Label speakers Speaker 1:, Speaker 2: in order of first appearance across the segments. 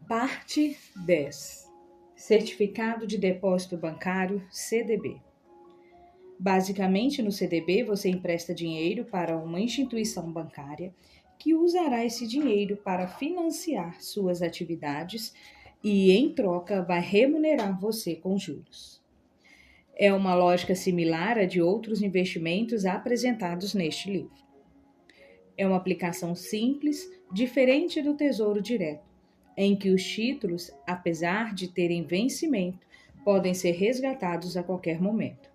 Speaker 1: Parte 10. Certificado de Depósito Bancário, CDB. Basicamente, no CDB, você empresta dinheiro para uma instituição bancária que usará esse dinheiro para financiar suas atividades e, em troca, vai remunerar você com juros. É uma lógica similar à de outros investimentos apresentados neste livro. É uma aplicação simples, diferente do Tesouro Direto, em que os títulos, apesar de terem vencimento, podem ser resgatados a qualquer momento.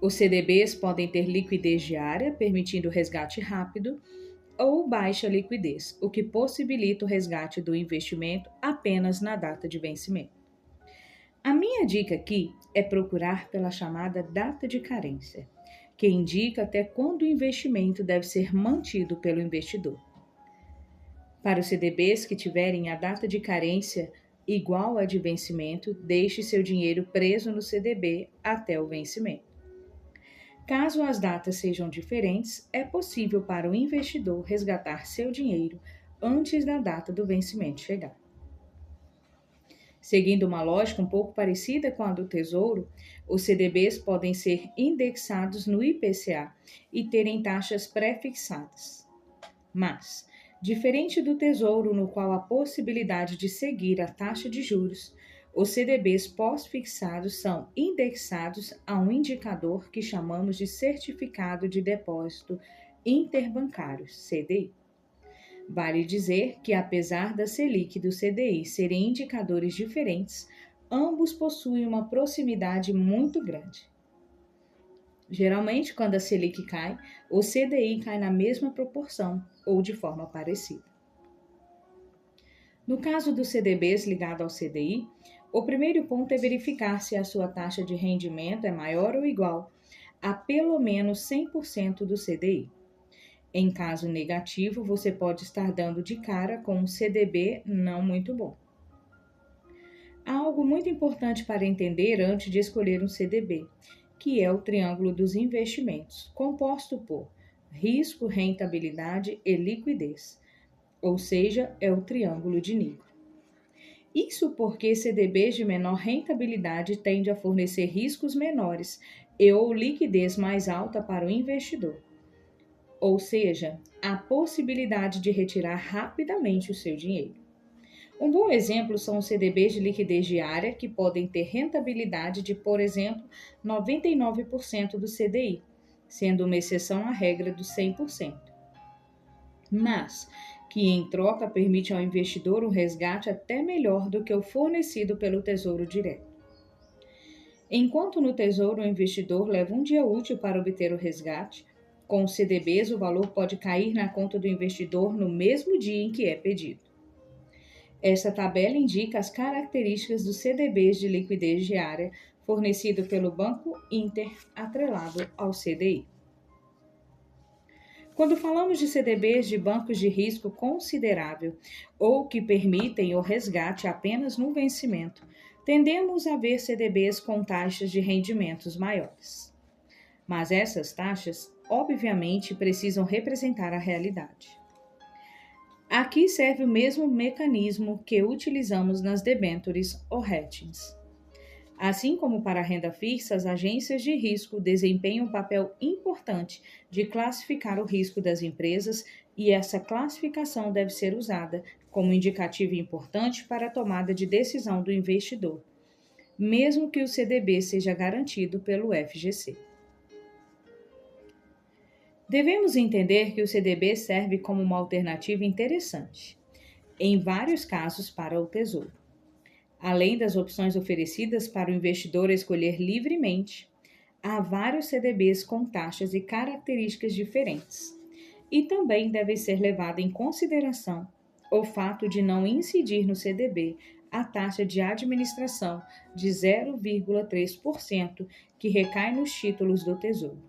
Speaker 1: Os CDBs podem ter liquidez diária, permitindo resgate rápido, ou baixa liquidez, o que possibilita o resgate do investimento apenas na data de vencimento. A minha dica aqui é procurar pela chamada data de carência, que indica até quando o investimento deve ser mantido pelo investidor. Para os CDBs que tiverem a data de carência igual à de vencimento, deixe seu dinheiro preso no CDB até o vencimento. Caso as datas sejam diferentes, é possível para o investidor resgatar seu dinheiro antes da data do vencimento chegar. Seguindo uma lógica um pouco parecida com a do Tesouro, os CDBs podem ser indexados no IPCA e terem taxas pré-fixadas. Mas, diferente do Tesouro, no qual há possibilidade de seguir a taxa de juros, os CDBs pós-fixados são indexados a um indicador que chamamos de Certificado de Depósito Interbancário, CDI. Vale dizer que, apesar da Selic e do CDI serem indicadores diferentes, ambos possuem uma proximidade muito grande. Geralmente, quando a Selic cai, o CDI cai na mesma proporção ou de forma parecida. No caso dos CDBs ligados ao CDI, o primeiro ponto é verificar se a sua taxa de rendimento é maior ou igual a pelo menos 100% do CDI. Em caso negativo, você pode estar dando de cara com um CDB não muito bom. Há algo muito importante para entender antes de escolher um CDB, que é o triângulo dos investimentos, composto por risco, rentabilidade e liquidez, ou seja, é o triângulo de Nico. Isso porque CDBs de menor rentabilidade tendem a fornecer riscos menores e ou liquidez mais alta para o investidor. Ou seja, a possibilidade de retirar rapidamente o seu dinheiro. Um bom exemplo são os CDBs de liquidez diária, que podem ter rentabilidade de, por exemplo, 99% do CDI, sendo uma exceção à regra dos 100%. Mas que, em troca, permite ao investidor um resgate até melhor do que o fornecido pelo Tesouro Direto. Enquanto no Tesouro o investidor leva um dia útil para obter o resgate, com os CDBs, o valor pode cair na conta do investidor no mesmo dia em que é pedido. Esta tabela indica as características dos CDBs de liquidez diária fornecido pelo Banco Inter, atrelado ao CDI. Quando falamos de CDBs de bancos de risco considerável ou que permitem o resgate apenas no vencimento, tendemos a ver CDBs com taxas de rendimentos maiores. Mas essas taxas obviamente precisam representar a realidade. Aqui serve o mesmo mecanismo que utilizamos nas debêntures ou hedgings. Assim como para a renda fixa, as agências de risco desempenham um papel importante de classificar o risco das empresas e essa classificação deve ser usada como indicativo importante para a tomada de decisão do investidor, mesmo que o CDB seja garantido pelo FGC. Devemos entender que o CDB serve como uma alternativa interessante, em vários casos, para o Tesouro. Além das opções oferecidas para o investidor escolher livremente, há vários CDBs com taxas e características diferentes. E também deve ser levado em consideração o fato de não incidir no CDB a taxa de administração de 0,3% que recai nos títulos do Tesouro.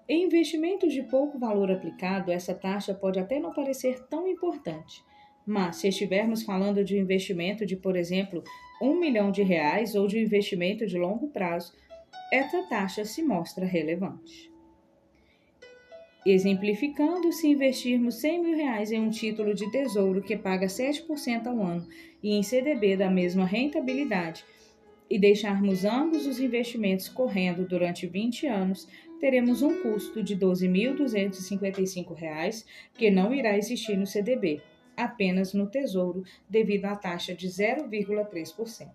Speaker 1: Em investimentos de pouco valor aplicado, essa taxa pode até não parecer tão importante, mas se estivermos falando de um investimento de, por exemplo, R$1 milhão ou de um investimento de longo prazo, essa taxa se mostra relevante. Exemplificando, se investirmos R$ 100.000 em um título de tesouro que paga 7% ao ano e em CDB da mesma rentabilidade, e deixarmos ambos os investimentos correndo durante 20 anos, teremos um custo de R$ 12.255, que não irá existir no CDB, apenas no Tesouro, devido à taxa de 0,3%.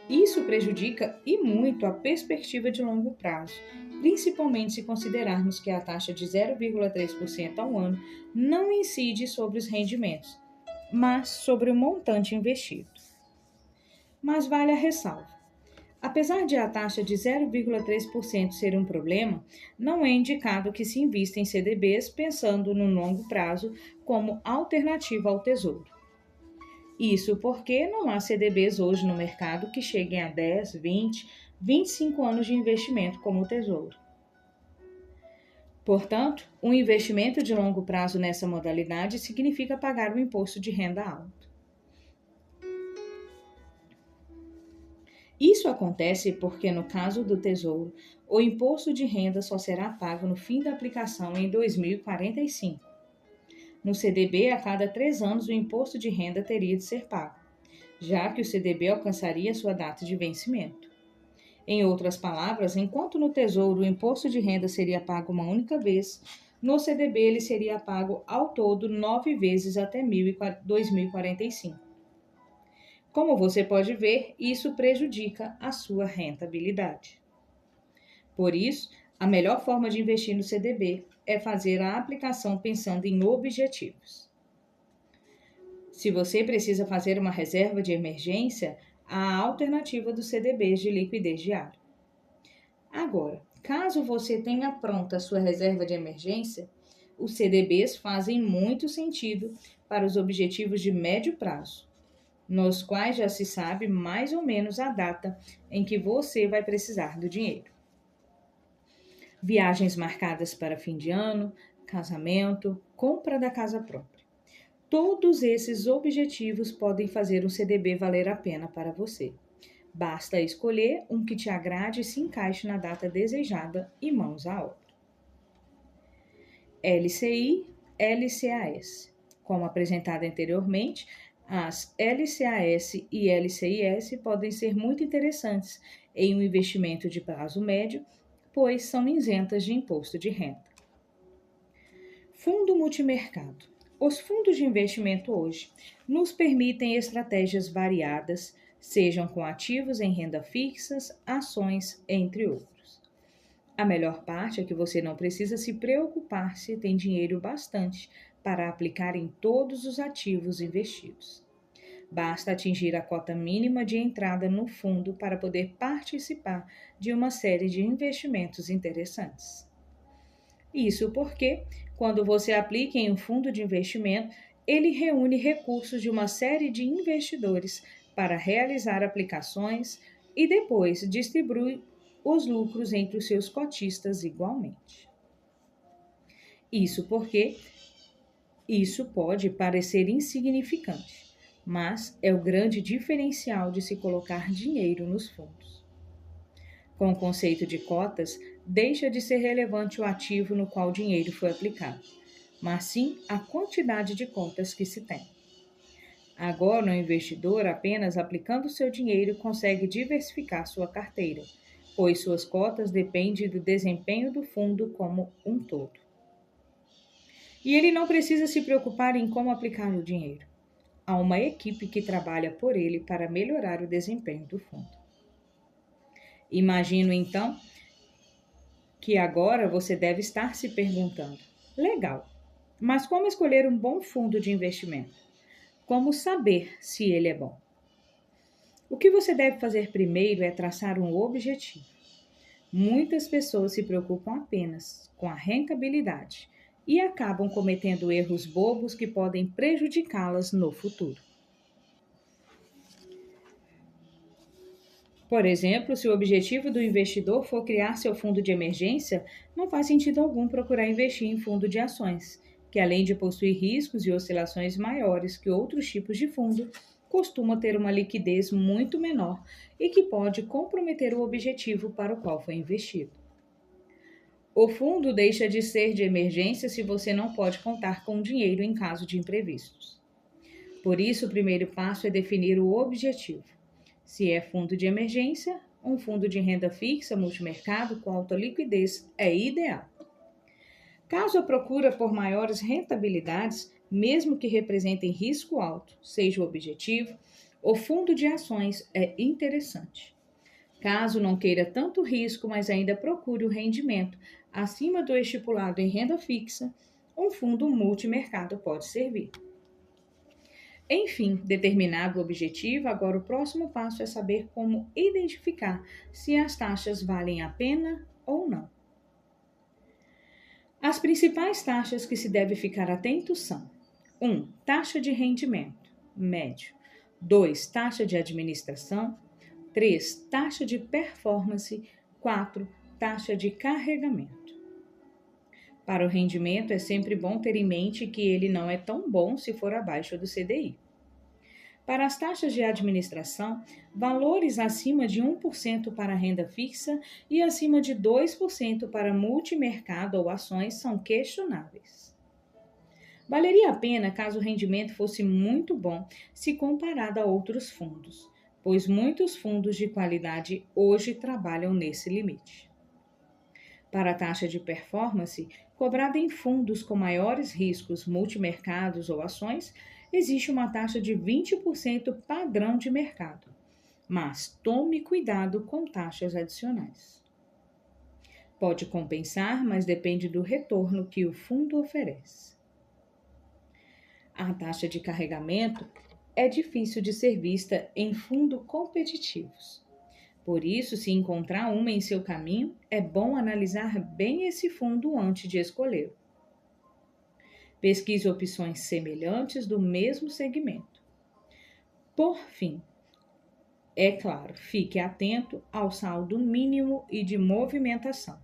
Speaker 1: Isso prejudica e muito a perspectiva de longo prazo, principalmente se considerarmos que a taxa de 0,3% ao ano não incide sobre os rendimentos, mas sobre o montante investido. Mas vale a ressalva. Apesar de a taxa de 0,3% ser um problema, não é indicado que se invista em CDBs pensando no longo prazo como alternativa ao tesouro. Isso porque não há CDBs hoje no mercado que cheguem a 10, 20, 25 anos de investimento como o tesouro. Portanto, um investimento de longo prazo nessa modalidade significa pagar um imposto de renda alto. Isso acontece porque, no caso do Tesouro, o imposto de renda só será pago no fim da aplicação em 2045. No CDB, a cada 3 anos, o imposto de renda teria de ser pago, já que o CDB alcançaria sua data de vencimento. Em outras palavras, enquanto no Tesouro o imposto de renda seria pago uma única vez, no CDB ele seria pago ao todo 9 vezes até 2045. Como você pode ver, isso prejudica a sua rentabilidade. Por isso, a melhor forma de investir no CDB é fazer a aplicação pensando em objetivos. Se você precisa fazer uma reserva de emergência, há a alternativa dos CDBs de liquidez diária. Agora, caso você tenha pronta a sua reserva de emergência, os CDBs fazem muito sentido para os objetivos de médio prazo, nos quais já se sabe mais ou menos a data em que você vai precisar do dinheiro. Viagens marcadas para fim de ano, casamento, compra da casa própria. Todos esses objetivos podem fazer o CDB valer a pena para você. Basta escolher um que te agrade e se encaixe na data desejada e mãos à obra. LCI, LCAS. Como apresentado anteriormente, as LCAS e LCIS podem ser muito interessantes em um investimento de prazo médio, pois são isentas de imposto de renda. Fundo multimercado. Os fundos de investimento hoje nos permitem estratégias variadas, sejam com ativos em renda fixas, ações, entre outros. A melhor parte é que você não precisa se preocupar se tem dinheiro bastante para aplicar em todos os ativos investidos. Basta atingir a cota mínima de entrada no fundo para poder participar de uma série de investimentos interessantes. Isso porque, quando você aplica em um fundo de investimento, ele reúne recursos de uma série de investidores para realizar aplicações e depois distribui os lucros entre os seus cotistas igualmente. Isso porque isso pode parecer insignificante, mas é o grande diferencial de se colocar dinheiro nos fundos. Com o conceito de cotas, deixa de ser relevante o ativo no qual o dinheiro foi aplicado, mas sim a quantidade de cotas que se tem. Agora, o investidor, apenas aplicando seu dinheiro, consegue diversificar sua carteira, pois suas cotas dependem do desempenho do fundo como um todo. E ele não precisa se preocupar em como aplicar o dinheiro. Há uma equipe que trabalha por ele para melhorar o desempenho do fundo. Imagino, então, que agora você deve estar se perguntando: legal, mas como escolher um bom fundo de investimento? Como saber se ele é bom? O que você deve fazer primeiro é traçar um objetivo. Muitas pessoas se preocupam apenas com a rentabilidade e acabam cometendo erros bobos que podem prejudicá-las no futuro. Por exemplo, se o objetivo do investidor for criar seu fundo de emergência, não faz sentido algum procurar investir em fundo de ações, que além de possuir riscos e oscilações maiores que outros tipos de fundo, costuma ter uma liquidez muito menor e que pode comprometer o objetivo para o qual foi investido. O fundo deixa de ser de emergência se você não pode contar com dinheiro em caso de imprevistos. Por isso, o primeiro passo é definir o objetivo. Se é fundo de emergência, um fundo de renda fixa multimercado com alta liquidez é ideal. Caso a procura por maiores rentabilidades, mesmo que representem risco alto, seja o objetivo, o fundo de ações é interessante. Caso não queira tanto risco, mas ainda procure o rendimento acima do estipulado em renda fixa, um fundo multimercado pode servir. Enfim, determinado o objetivo, agora o próximo passo é saber como identificar se as taxas valem a pena ou não. As principais taxas que se deve ficar atento são: 1. Taxa de rendimento, médio. 2. Taxa de administração. 3. Taxa de performance. 4. Taxa de carregamento. Para o rendimento, é sempre bom ter em mente que ele não é tão bom se for abaixo do CDI. Para as taxas de administração, valores acima de 1% para renda fixa e acima de 2% para multimercado ou ações são questionáveis. Valeria a pena caso o rendimento fosse muito bom se comparado a outros fundos, pois muitos fundos de qualidade hoje trabalham nesse limite. Para a taxa de performance, cobrada em fundos com maiores riscos multimercados ou ações, existe uma taxa de 20% padrão de mercado, mas tome cuidado com taxas adicionais. Pode compensar, mas depende do retorno que o fundo oferece. A taxa de carregamento é difícil de ser vista em fundos competitivos. Por isso, se encontrar uma em seu caminho, é bom analisar bem esse fundo antes de escolher. Pesquise opções semelhantes do mesmo segmento. Por fim, é claro, fique atento ao saldo mínimo e de movimentação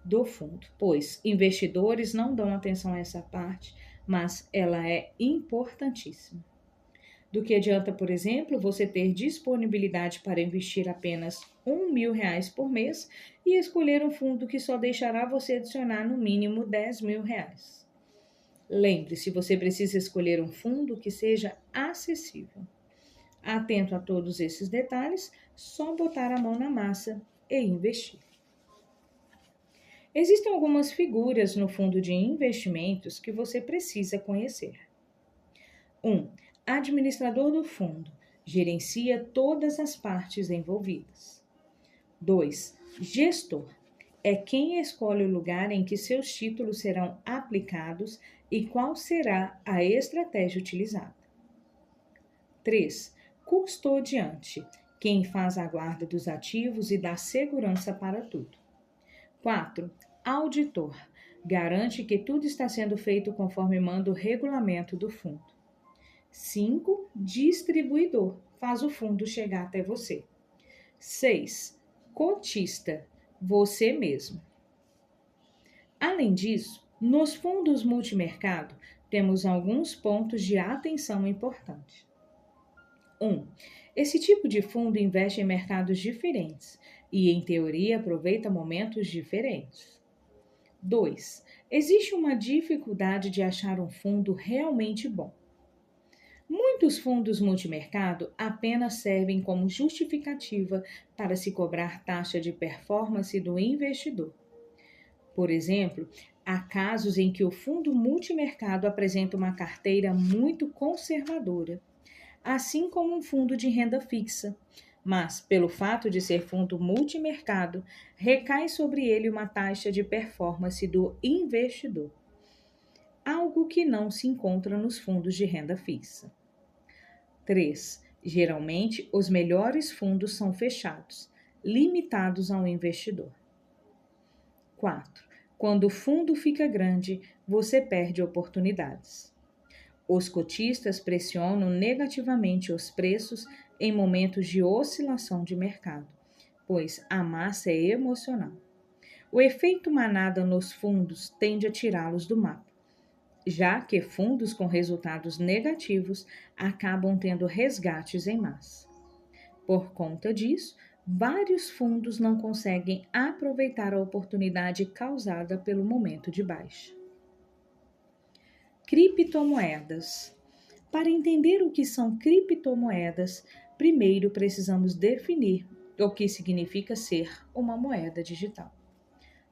Speaker 1: do fundo, pois investidores não dão atenção a essa parte, mas ela é importantíssima. Do que adianta, por exemplo, você ter disponibilidade para investir apenas R$1.000 por mês e escolher um fundo que só deixará você adicionar no mínimo R$10.000. Lembre-se, você precisa escolher um fundo que seja acessível. Atento a todos esses detalhes, só botar a mão na massa e investir. Existem algumas figuras no fundo de investimentos que você precisa conhecer. 1. Administrador do fundo. Gerencia todas as partes envolvidas. 2. Gestor. É quem escolhe o lugar em que seus títulos serão aplicados e qual será a estratégia utilizada. 3. Custodiante. Quem faz a guarda dos ativos e dá segurança para tudo. 4. Auditor. Garante que tudo está sendo feito conforme manda o regulamento do fundo. 5. Distribuidor. Faz o fundo chegar até você. 6. Cotista. Você mesmo. Além disso, nos fundos multimercado, temos alguns pontos de atenção importantes. 1. Esse tipo de fundo investe em mercados diferentes e, em teoria, aproveita momentos diferentes. 2. Existe uma dificuldade de achar um fundo realmente bom. Muitos fundos multimercado apenas servem como justificativa para se cobrar taxa de performance do investidor. Por exemplo, há casos em que o fundo multimercado apresenta uma carteira muito conservadora, assim como um fundo de renda fixa, mas, pelo fato de ser fundo multimercado, recai sobre ele uma taxa de performance do investidor, algo que não se encontra nos fundos de renda fixa. 3. Geralmente, os melhores fundos são fechados, limitados ao investidor. 4. Quando o fundo fica grande, você perde oportunidades. Os cotistas pressionam negativamente os preços em momentos de oscilação de mercado, pois a massa é emocional. O efeito manada nos fundos tende a tirá-los do mapa, já que fundos com resultados negativos acabam tendo resgates em massa. Por conta disso, vários fundos não conseguem aproveitar a oportunidade causada pelo momento de baixa. Criptomoedas. Para entender o que são criptomoedas, primeiro precisamos definir o que significa ser uma moeda digital.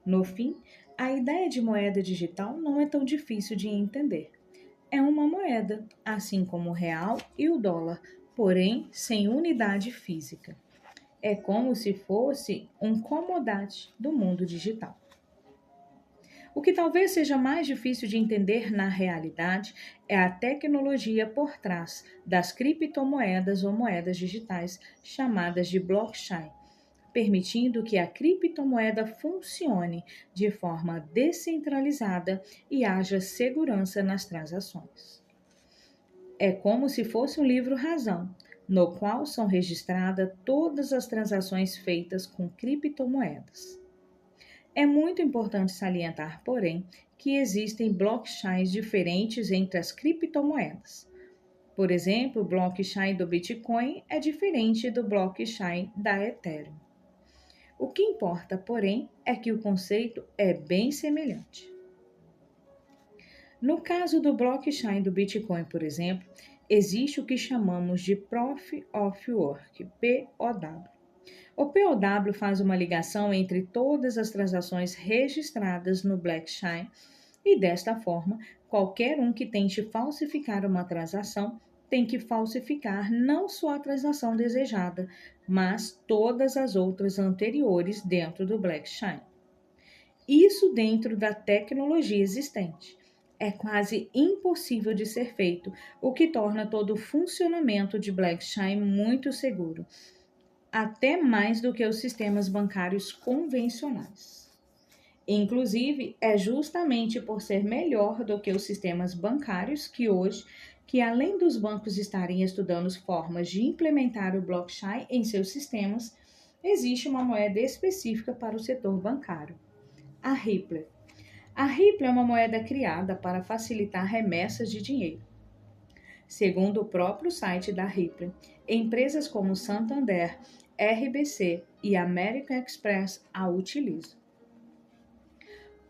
Speaker 1: No fim, a ideia de moeda digital não é tão difícil de entender. É uma moeda, assim como o real e o dólar, porém sem unidade física. É como se fosse um commodity do mundo digital. O que talvez seja mais difícil de entender na realidade é a tecnologia por trás das criptomoedas ou moedas digitais chamadas de blockchain, permitindo que a criptomoeda funcione de forma descentralizada e haja segurança nas transações. É como se fosse um livro-razão, no qual são registradas todas as transações feitas com criptomoedas. É muito importante salientar, porém, que existem blockchains diferentes entre as criptomoedas. Por exemplo, o blockchain do Bitcoin é diferente do blockchain da Ethereum. O que importa, porém, é que o conceito é bem semelhante. No caso do blockchain do Bitcoin, por exemplo, existe o que chamamos de Proof of Work, POW. O POW faz uma ligação entre todas as transações registradas no blockchain e, desta forma, qualquer um que tente falsificar uma transação tem que falsificar não só a transação desejada, mas todas as outras anteriores dentro do blockchain. Isso dentro da tecnologia existente. É quase impossível de ser feito, o que torna todo o funcionamento de blockchain muito seguro, até mais do que os sistemas bancários convencionais. Inclusive, é justamente por ser melhor do que os sistemas bancários que além dos bancos estarem estudando formas de implementar o blockchain em seus sistemas, existe uma moeda específica para o setor bancário, a Ripple. A Ripple é uma moeda criada para facilitar remessas de dinheiro. Segundo o próprio site da Ripple, empresas como Santander, RBC e American Express a utilizam.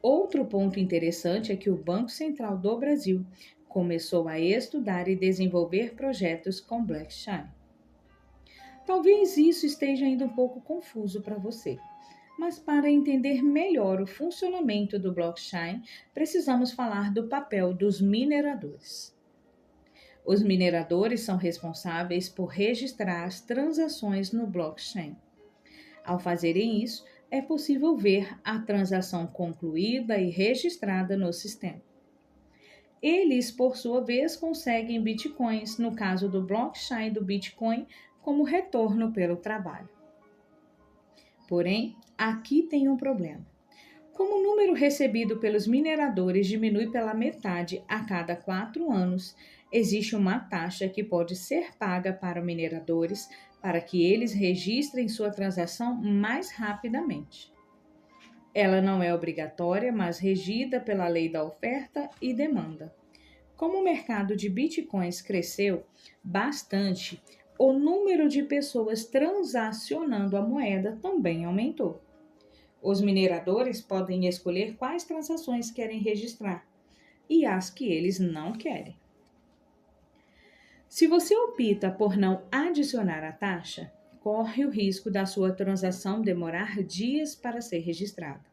Speaker 1: Outro ponto interessante é que o Banco Central do Brasil começou a estudar e desenvolver projetos com blockchain. Talvez isso esteja ainda um pouco confuso para você, mas para entender melhor o funcionamento do blockchain, precisamos falar do papel dos mineradores. Os mineradores são responsáveis por registrar as transações no blockchain. Ao fazerem isso, é possível ver a transação concluída e registrada no sistema. Eles, por sua vez, conseguem bitcoins, no caso do blockchain do Bitcoin, como retorno pelo trabalho. Porém, aqui tem um problema. Como o número recebido pelos mineradores diminui pela metade a cada 4 anos, existe uma taxa que pode ser paga para mineradores para que eles registrem sua transação mais rapidamente. Ela não é obrigatória, mas regida pela lei da oferta e demanda. Como o mercado de bitcoins cresceu bastante, o número de pessoas transacionando a moeda também aumentou. Os mineradores podem escolher quais transações querem registrar e as que eles não querem. Se você opta por não adicionar a taxa, corre o risco da sua transação demorar dias para ser registrada,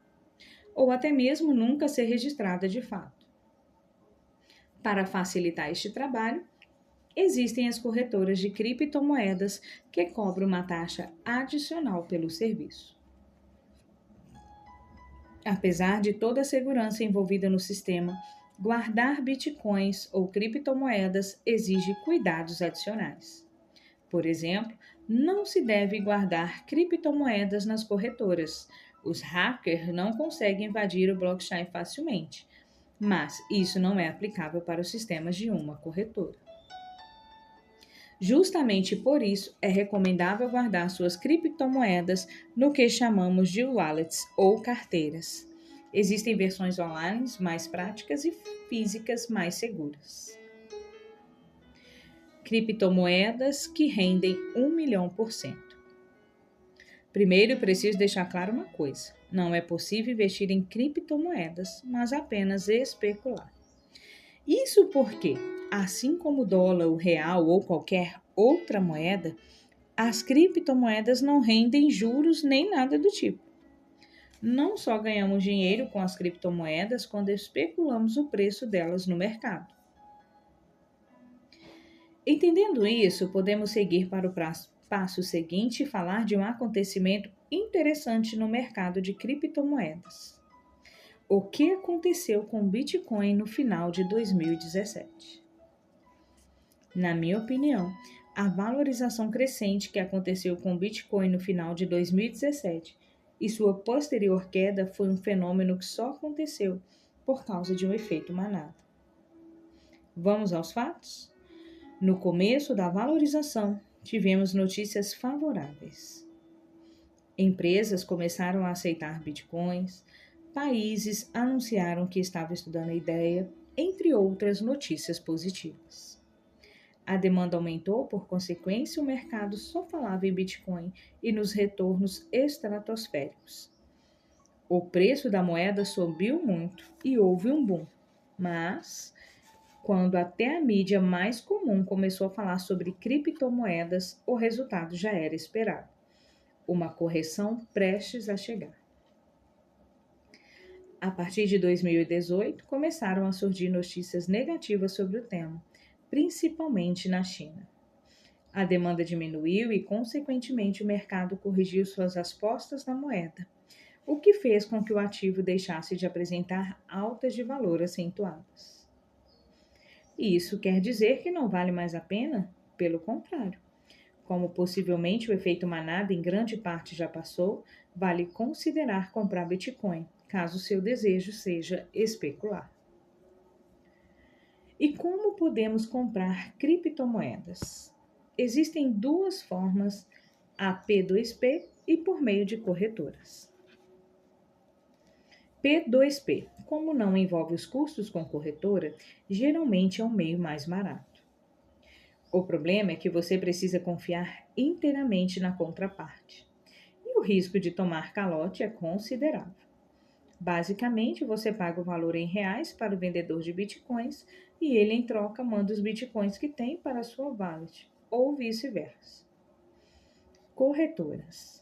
Speaker 1: ou até mesmo nunca ser registrada de fato. Para facilitar este trabalho, existem as corretoras de criptomoedas que cobram uma taxa adicional pelo serviço. Apesar de toda a segurança envolvida no sistema, guardar bitcoins ou criptomoedas exige cuidados adicionais. Por exemplo, não se deve guardar criptomoedas nas corretoras. Os hackers não conseguem invadir o blockchain facilmente, mas isso não é aplicável para os sistemas de uma corretora. Justamente por isso, é recomendável guardar suas criptomoedas no que chamamos de wallets ou carteiras. Existem versões online mais práticas e físicas mais seguras. Criptomoedas que rendem 1 milhão%. Primeiro, preciso deixar claro uma coisa: não é possível investir em criptomoedas, mas apenas especular. Isso porque, assim como o dólar, o real ou qualquer outra moeda, as criptomoedas não rendem juros nem nada do tipo. Não só ganhamos dinheiro com as criptomoedas quando especulamos o preço delas no mercado. Entendendo isso, podemos seguir para o passo seguinte e falar de um acontecimento interessante no mercado de criptomoedas. O que aconteceu com o Bitcoin no final de 2017? Na minha opinião, a valorização crescente que aconteceu com o Bitcoin no final de 2017 e sua posterior queda foi um fenômeno que só aconteceu por causa de um efeito manada. Vamos aos fatos? No começo da valorização, tivemos notícias favoráveis. Empresas começaram a aceitar bitcoins, países anunciaram que estavam estudando a ideia, entre outras notícias positivas. A demanda aumentou, por consequência, o mercado só falava em Bitcoin e nos retornos estratosféricos. O preço da moeda subiu muito e houve um boom, mas quando até a mídia mais comum começou a falar sobre criptomoedas, o resultado já era esperado: uma correção prestes a chegar. A partir de 2018, começaram a surgir notícias negativas sobre o tema, principalmente na China. A demanda diminuiu e, consequentemente, o mercado corrigiu suas apostas na moeda, o que fez com que o ativo deixasse de apresentar altas de valor acentuadas. E isso quer dizer que não vale mais a pena? Pelo contrário. Como possivelmente o efeito manada em grande parte já passou, vale considerar comprar Bitcoin, caso seu desejo seja especular. E como podemos comprar criptomoedas? Existem duas formas, a P2P e por meio de corretoras. P2P, como não envolve os custos com corretora, geralmente é um meio mais barato. O problema é que você precisa confiar inteiramente na contraparte. E o risco de tomar calote é considerável. Basicamente, você paga o valor em reais para o vendedor de bitcoins e ele, em troca, manda os bitcoins que tem para a sua wallet, ou vice-versa. Corretoras.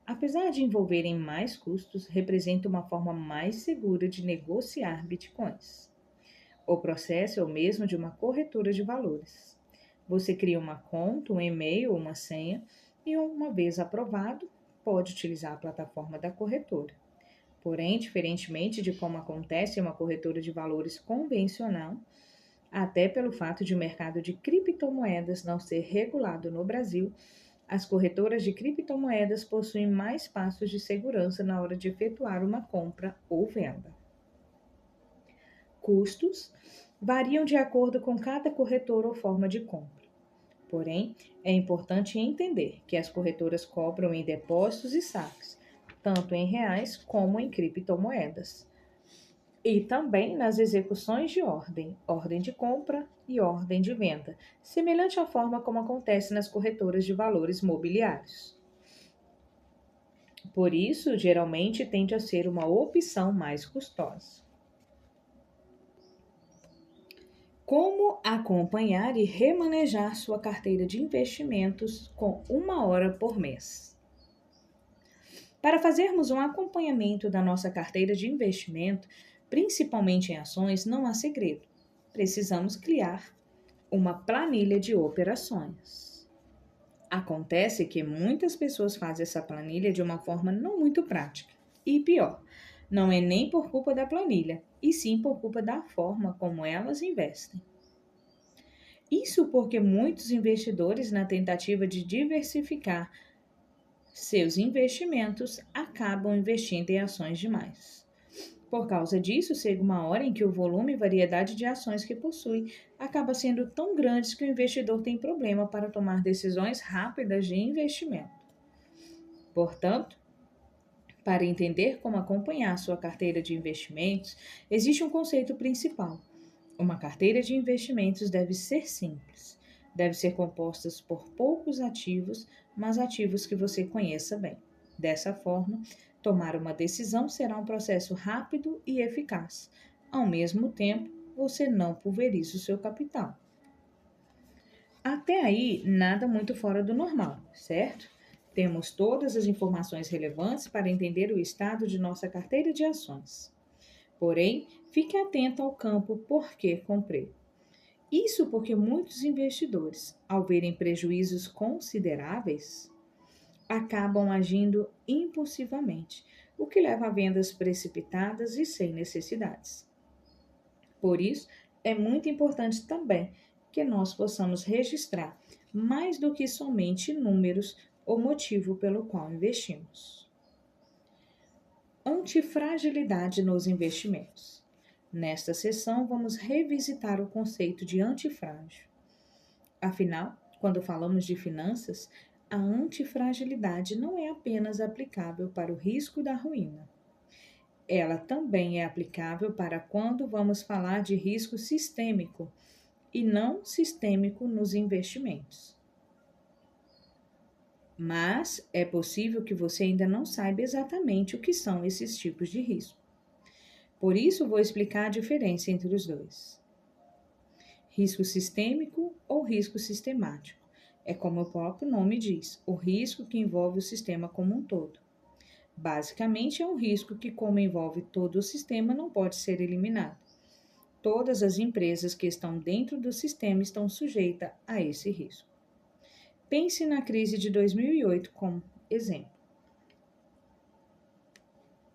Speaker 1: Apesar de envolverem mais custos, representam uma forma mais segura de negociar bitcoins. O processo é o mesmo de uma corretora de valores. Você cria uma conta, um e-mail ou uma senha e, uma vez aprovado, pode utilizar a plataforma da corretora. Porém, diferentemente de como acontece em uma corretora de valores convencional, até pelo fato de o mercado de criptomoedas não ser regulado no Brasil, as corretoras de criptomoedas possuem mais passos de segurança na hora de efetuar uma compra ou venda. Custos variam de acordo com cada corretora ou forma de compra. Porém, é importante entender que as corretoras cobram em depósitos e saques, tanto em reais como em criptomoedas. E também nas execuções de ordem de compra e ordem de venda, semelhante à forma como acontece nas corretoras de valores mobiliários. Por isso, geralmente tende a ser uma opção mais custosa. Como acompanhar e remanejar sua carteira de investimentos com 1 hora por mês? Para fazermos um acompanhamento da nossa carteira de investimento, principalmente em ações, não há segredo. Precisamos criar uma planilha de operações. Acontece que muitas pessoas fazem essa planilha de uma forma não muito prática. E pior, não é nem por culpa da planilha, e sim por culpa da forma como elas investem. Isso porque muitos investidores, na tentativa de diversificar seus investimentos, acabam investindo em ações demais. Por causa disso, chega uma hora em que o volume e variedade de ações que possui acaba sendo tão grandes que o investidor tem problema para tomar decisões rápidas de investimento. Portanto, para entender como acompanhar sua carteira de investimentos, existe um conceito principal. Uma carteira de investimentos deve ser simples. Deve ser composta por poucos ativos, mas ativos que você conheça bem. Dessa forma, tomar uma decisão será um processo rápido e eficaz. Ao mesmo tempo, você não pulveriza o seu capital. Até aí, nada muito fora do normal, certo? Temos todas as informações relevantes para entender o estado de nossa carteira de ações. Porém, fique atento ao campo por que comprei. Isso porque muitos investidores, ao verem prejuízos consideráveis, acabam agindo impulsivamente, o que leva a vendas precipitadas e sem necessidades. Por isso, é muito importante também que nós possamos registrar mais do que somente números ou motivo pelo qual investimos. Antifragilidade nos investimentos. Nesta sessão, vamos revisitar o conceito de antifrágil. Afinal, quando falamos de finanças, a antifragilidade não é apenas aplicável para o risco da ruína. Ela também é aplicável para quando vamos falar de risco sistêmico e não sistêmico nos investimentos. Mas é possível que você ainda não saiba exatamente o que são esses tipos de risco. Por isso, vou explicar a diferença entre os dois. Risco sistêmico ou risco sistemático. É como o próprio nome diz, o risco que envolve o sistema como um todo. Basicamente, é um risco que, como envolve todo o sistema, não pode ser eliminado. Todas as empresas que estão dentro do sistema estão sujeitas a esse risco. Pense na crise de 2008 como exemplo.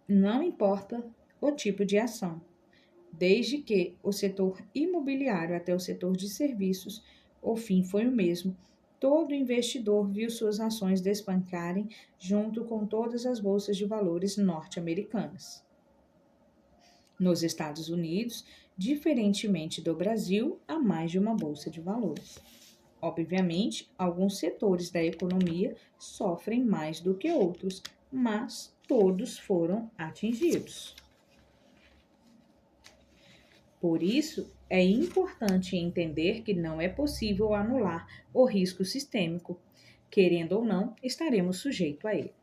Speaker 1: Não importa o tipo de ação, desde que o setor imobiliário até o setor de serviços, o fim foi o mesmo. Todo investidor viu suas ações despencarem junto com todas as bolsas de valores norte-americanas. Nos Estados Unidos, diferentemente do Brasil, há mais de uma bolsa de valores. Obviamente, alguns setores da economia sofrem mais do que outros, mas todos foram atingidos. Por isso, é importante entender que não é possível anular o risco sistêmico. Querendo ou não, estaremos sujeitos a ele.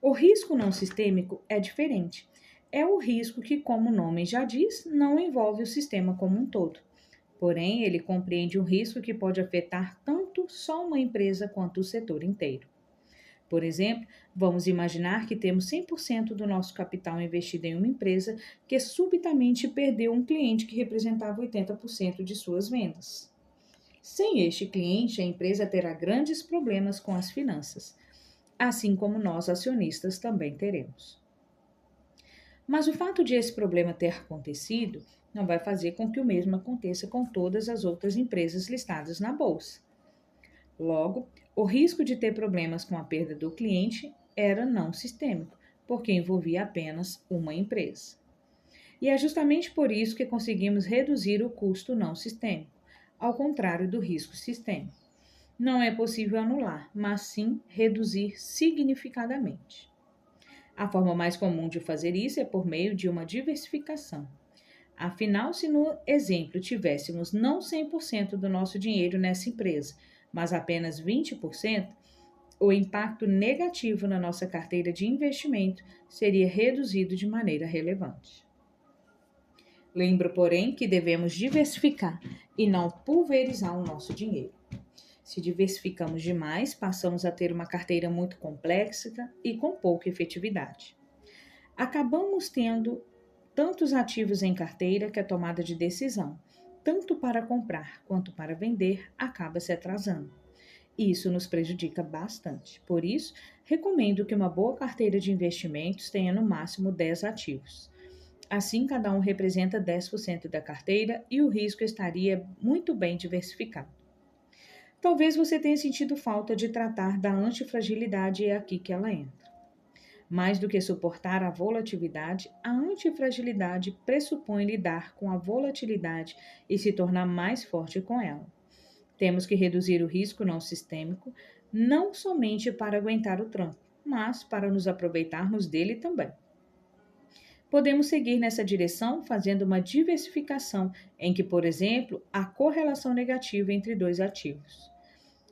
Speaker 1: O risco não sistêmico é diferente. É o risco que, como o nome já diz, não envolve o sistema como um todo. Porém, ele compreende um risco que pode afetar tanto só uma empresa quanto o setor inteiro. Por exemplo, vamos imaginar que temos 100% do nosso capital investido em uma empresa que subitamente perdeu um cliente que representava 80% de suas vendas. Sem este cliente, a empresa terá grandes problemas com as finanças, assim como nós acionistas também teremos. Mas o fato de esse problema ter acontecido não vai fazer com que o mesmo aconteça com todas as outras empresas listadas na bolsa. Logo, o risco de ter problemas com a perda do cliente era não sistêmico, porque envolvia apenas uma empresa. E é justamente por isso que conseguimos reduzir o custo não sistêmico, ao contrário do risco sistêmico. Não é possível anular, mas sim reduzir significativamente. A forma mais comum de fazer isso é por meio de uma diversificação. Afinal, se no exemplo tivéssemos não 100% do nosso dinheiro nessa empresa, mas apenas 20%, o impacto negativo na nossa carteira de investimento seria reduzido de maneira relevante. Lembro, porém, que devemos diversificar e não pulverizar o nosso dinheiro. Se diversificamos demais, passamos a ter uma carteira muito complexa e com pouca efetividade. Acabamos tendo tantos ativos em carteira que a tomada de decisão, tanto para comprar quanto para vender, acaba se atrasando. E isso nos prejudica bastante. Por isso, recomendo que uma boa carteira de investimentos tenha no máximo 10 ativos. Assim, cada um representa 10% da carteira e o risco estaria muito bem diversificado. Talvez você tenha sentido falta de tratar da antifragilidade e é aqui que ela entra. Mais do que suportar a volatilidade, a antifragilidade pressupõe lidar com a volatilidade e se tornar mais forte com ela. Temos que reduzir o risco não sistêmico, não somente para aguentar o tranco, mas para nos aproveitarmos dele também. Podemos seguir nessa direção fazendo uma diversificação em que, por exemplo, há correlação negativa entre dois ativos.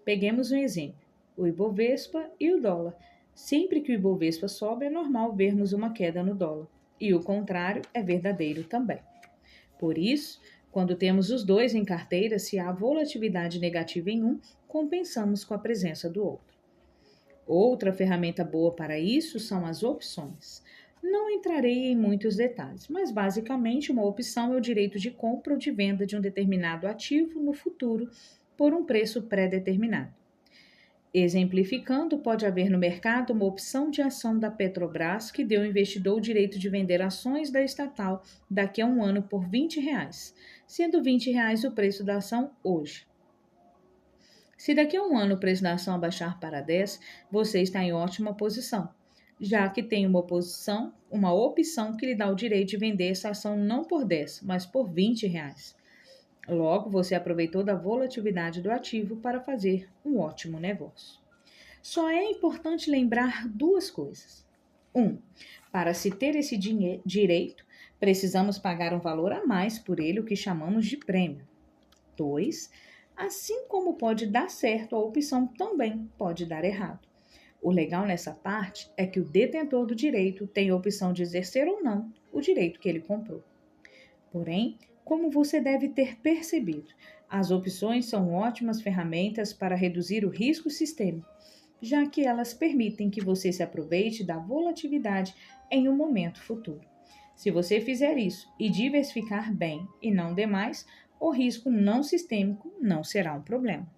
Speaker 1: Peguemos um exemplo, o Ibovespa e o dólar. Sempre que o Ibovespa sobe, é normal vermos uma queda no dólar, e o contrário é verdadeiro também. Por isso, quando temos os dois em carteira, se há volatilidade negativa em um, compensamos com a presença do outro. Outra ferramenta boa para isso são as opções. Não entrarei em muitos detalhes, mas basicamente uma opção é o direito de compra ou de venda de um determinado ativo no futuro por um preço pré-determinado. Exemplificando, pode haver no mercado uma opção de ação da Petrobras que dê ao investidor o direito de vender ações da estatal daqui a um ano por R$ 20, sendo R$ 20 o preço da ação hoje. Se daqui a um ano o preço da ação abaixar para 10, você está em ótima posição, já que tem uma opção que lhe dá o direito de vender essa ação não por 10, mas por R$ 20. Logo, você aproveitou da volatilidade do ativo para fazer um ótimo negócio. Só é importante lembrar duas coisas. 1. Para se ter esse direito, precisamos pagar um valor a mais por ele, o que chamamos de prêmio. 2. Assim como pode dar certo, a opção também pode dar errado. O legal nessa parte é que o detentor do direito tem a opção de exercer ou não o direito que ele comprou. Porém, como você deve ter percebido, as opções são ótimas ferramentas para reduzir o risco sistêmico, já que elas permitem que você se aproveite da volatilidade em um momento futuro. Se você fizer isso e diversificar bem e não demais, o risco não sistêmico não será um problema.